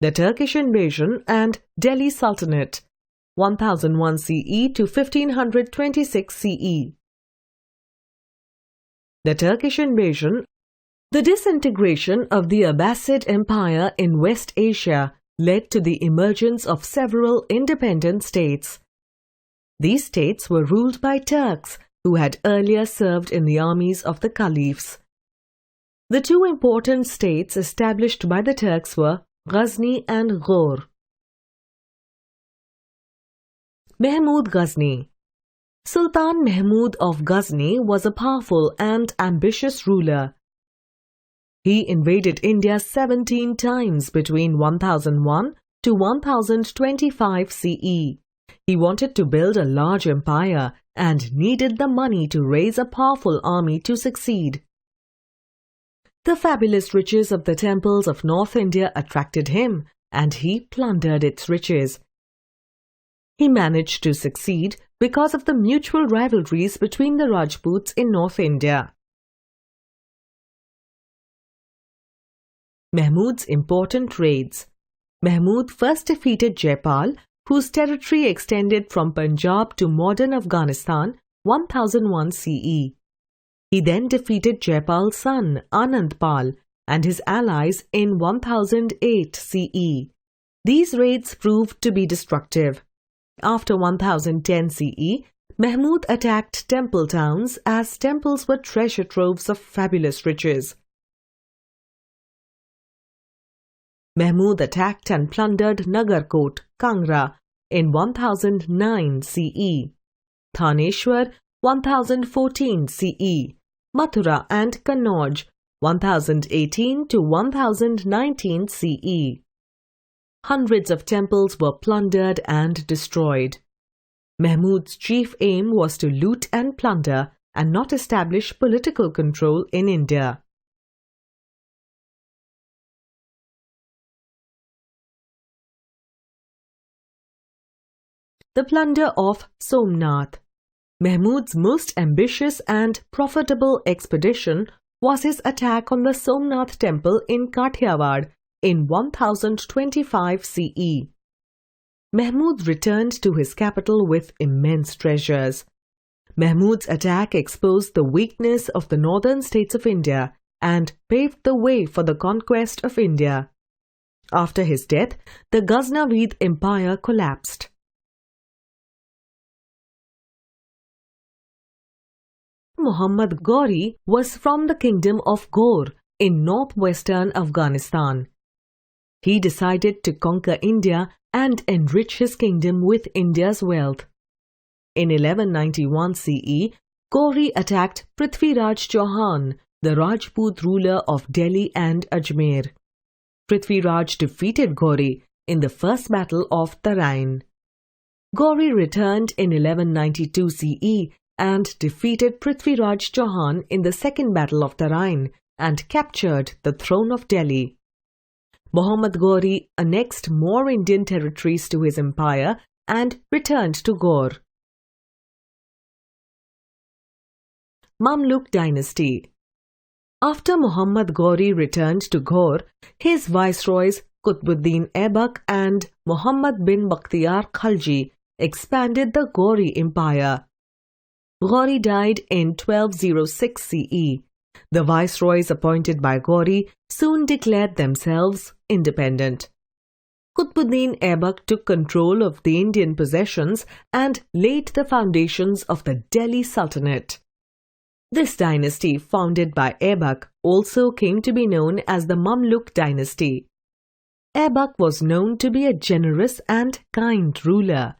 the Turkish Invasion and Delhi Sultanate, 1001 CE to 1526 CE. The Turkish Invasion. The disintegration of the Abbasid Empire in West Asia led to the emergence of several independent states. These states were ruled by Turks who had earlier served in the armies of the caliphs. The two important states established by the Turks were Ghazni and Ghor. Mahmud Ghazni. Sultan Mahmud of Ghazni was a powerful and ambitious ruler. He invaded India 17 times between 1001 to 1025 CE. He wanted to build a large empire and needed the money to raise a powerful army to succeed. The fabulous riches of the temples of North India attracted him, and he plundered its riches. He managed to succeed because of the mutual rivalries between the Rajputs in North India. Mahmud's important raids. Mahmud first defeated Jaipal, whose territory extended from Punjab to modern Afghanistan, 1001 CE. He then defeated Jaipal's son, Anandpal, and his allies in 1008 CE. These raids proved to be destructive. After 1010 CE, Mahmud attacked temple towns as temples were treasure troves of fabulous riches. Mahmud attacked and plundered Nagarkot, Kangra, in 1009 CE, Thaneshwar, 1014 CE, Mathura and Kannauj, 1018 to 1019 CE. Hundreds of temples were plundered and destroyed. Mahmud's chief aim was to loot and plunder and not establish political control in India. The plunder of Somnath. Mahmud's most ambitious and profitable expedition was his attack on the Somnath temple in Kathiawar in 1025 CE. Mahmud returned to his capital with immense treasures. Mahmud's attack exposed the weakness of the northern states of India and paved the way for the conquest of India. After his death, the Ghaznavid Empire collapsed. Muhammad Ghori was from the kingdom of Ghor in northwestern Afghanistan. He decided to conquer India and enrich his kingdom with India's wealth. In 1191 CE, Ghori attacked Prithviraj Chauhan, the Rajput ruler of Delhi and Ajmer. Prithviraj defeated Ghori in the first battle of Tarain. Ghori returned in 1192 CE and defeated Prithviraj Chauhan in the second battle of Tarain and captured the throne of Delhi. Muhammad Ghori annexed more Indian territories to his empire and returned to Ghor. Mamluk Dynasty. After Muhammad Ghori returned to Ghor, his viceroys Qutbuddin Aibak and Muhammad bin Bakhtiyar Khalji expanded the Ghori Empire. Ghori died in 1206 CE. The viceroys appointed by Ghori soon declared themselves independent. Qutbuddin Aibak took control of the Indian possessions and laid the foundations of the Delhi Sultanate. This dynasty, founded by Aibak, also came to be known as the Mamluk Dynasty. Aibak was known to be a generous and kind ruler.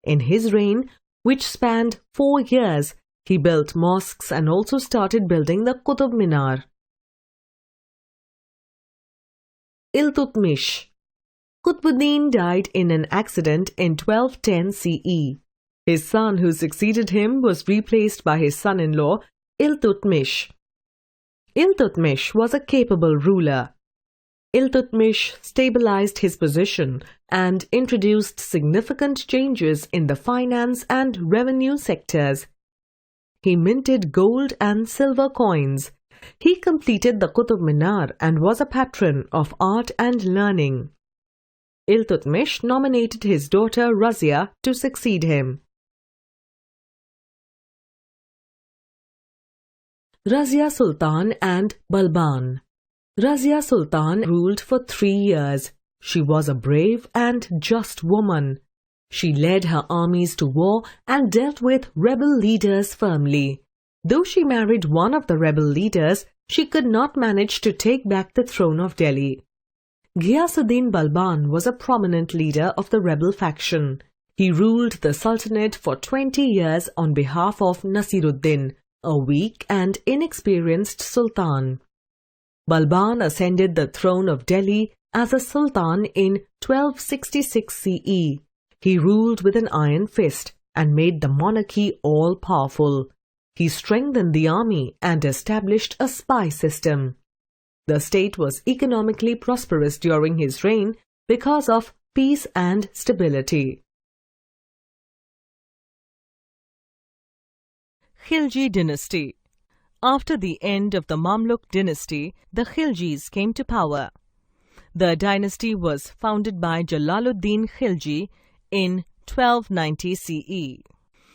In his reign, which spanned 4 years, he built mosques and also started building the Qutub Minar. Iltutmish. Qutbuddin died in an accident in 1210 CE. His son who succeeded him was replaced by his son-in-law, Iltutmish. Iltutmish was a capable ruler. Iltutmish stabilized his position and introduced significant changes in the finance and revenue sectors. He minted gold and silver coins. He completed the Qutub Minar and was a patron of art and learning. Iltutmish nominated his daughter Razia to succeed him. Razia Sultan and Balban. Razia Sultan ruled for 3 years. She was a brave and just woman. She led her armies to war and dealt with rebel leaders firmly. Though she married one of the rebel leaders, she could not manage to take back the throne of Delhi. Ghiyasuddin Balban was a prominent leader of the rebel faction. He ruled the Sultanate for 20 years on behalf of Nasiruddin, a weak and inexperienced sultan. Balban ascended the throne of Delhi as a sultan in 1266 CE. He ruled with an iron fist and made the monarchy all-powerful. He strengthened the army and established a spy system. The state was economically prosperous during his reign because of peace and stability. Khilji Dynasty. After the end of the Mamluk Dynasty, the Khiljis came to power. The dynasty was founded by Jalaluddin Khilji in 1290 CE.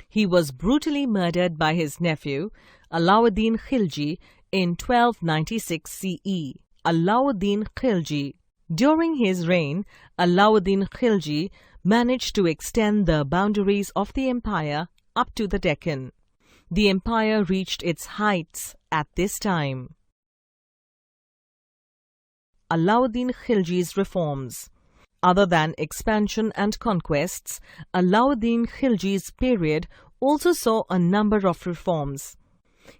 He was brutally murdered by his nephew, Alauddin Khilji, in 1296 CE. Alauddin Khilji. During his reign, Alauddin Khilji managed to extend the boundaries of the empire up to the Deccan. The empire reached its heights at this time. Alauddin Khilji's reforms. Other than expansion and conquests, Alauddin Khilji's period also saw a number of reforms.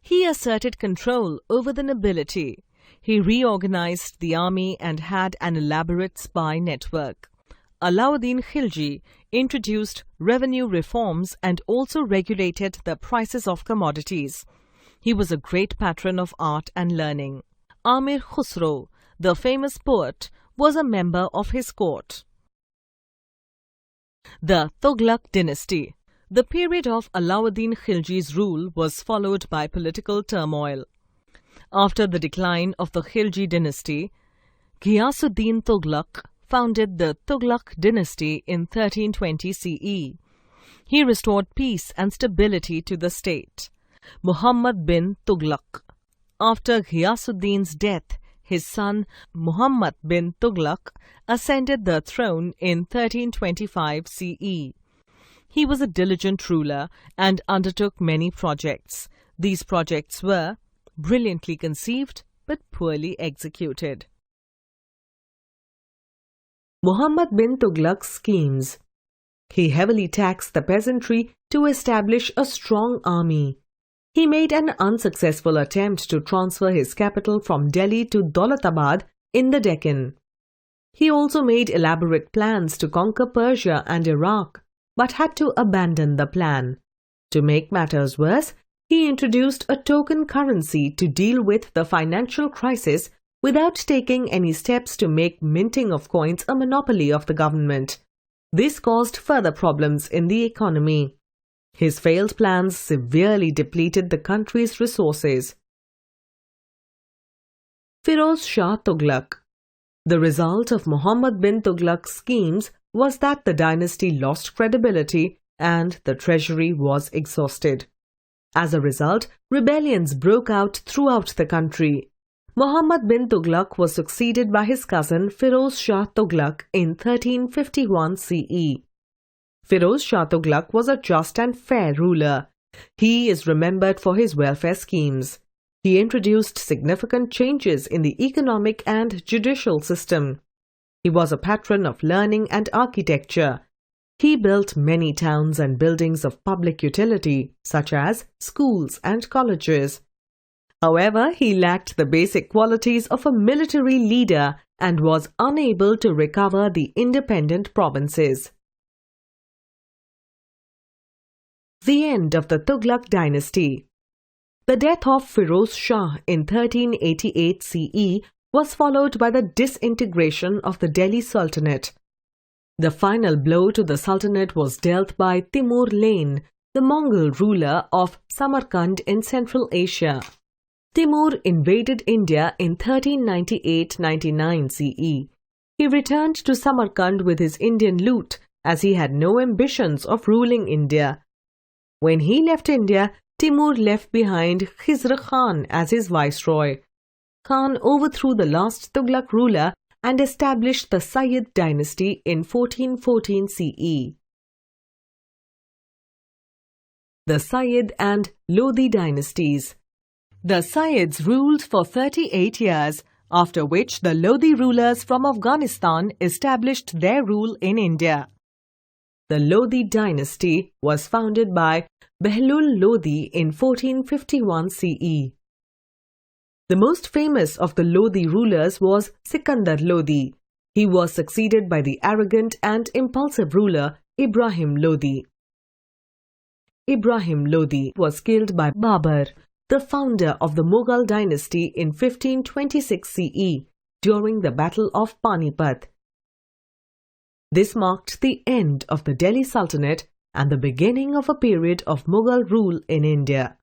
He asserted control over the nobility. He reorganized the army and had an elaborate spy network. Alauddin Khilji introduced revenue reforms and also regulated the prices of commodities. He was a great patron of art and learning. Amir Khusro, the famous poet, was a member of his court. The Tughlaq Dynasty. The period of Alauddin Khilji's rule was followed by political turmoil. After the decline of the Khilji dynasty, Ghiyasuddin Tughlaq founded the Tughlaq dynasty in 1320 CE. He restored peace and stability to the state. Muhammad bin Tughlaq. After Ghiyasuddin's death, his son Muhammad bin Tughlaq ascended the throne in 1325 CE. He was a diligent ruler and undertook many projects. These projects were brilliantly conceived but poorly executed. Muhammad bin Tughlaq's schemes. He heavily taxed the peasantry to establish a strong army. He made an unsuccessful attempt to transfer his capital from Delhi to Daulatabad in the Deccan. He also made elaborate plans to conquer Persia and Iraq, but had to abandon the plan. To make matters worse, he introduced a token currency to deal with the financial crisis without taking any steps to make minting of coins a monopoly of the government. This caused further problems in the economy. His failed plans severely depleted the country's resources. Firoz Shah Tughlaq. The result of Muhammad bin Tughlaq's schemes was that the dynasty lost credibility and the treasury was exhausted. As a result, rebellions broke out throughout the country. Muhammad bin Tughlaq was succeeded by his cousin Firoz Shah Tughlaq in 1351 CE. Firoz Shah Tughlaq was a just and fair ruler. He is remembered for his welfare schemes. He introduced significant changes in the economic and judicial system. He was a patron of learning and architecture. He built many towns and buildings of public utility, such as schools and colleges. However, he lacked the basic qualities of a military leader and was unable to recover the independent provinces. The end of the Tughlaq dynasty. The death of Firoz Shah in 1388 CE was followed by the disintegration of the Delhi Sultanate. The final blow to the Sultanate was dealt by Timur Lane, the Mongol ruler of Samarkand in Central Asia. Timur invaded India in 1398-99 CE. He returned to Samarkand with his Indian loot as he had no ambitions of ruling India. When he left India, Timur left behind Khizr Khan as his viceroy. Khan overthrew the last Tughlaq ruler and established the Sayyid dynasty in 1414 CE. The Sayyid and Lodi dynasties. The Sayyids ruled for 38 years, after which the Lodi rulers from Afghanistan established their rule in India. The Lodi dynasty was founded by Behlul Lodi in 1451 CE. The most famous of the Lodi rulers was Sikandar Lodi. He was succeeded by the arrogant and impulsive ruler Ibrahim Lodi. Ibrahim Lodi was killed by Babur, the founder of the Mughal dynasty in 1526 CE during the Battle of Panipat. This marked the end of the Delhi Sultanate and the beginning of a period of Mughal rule in India.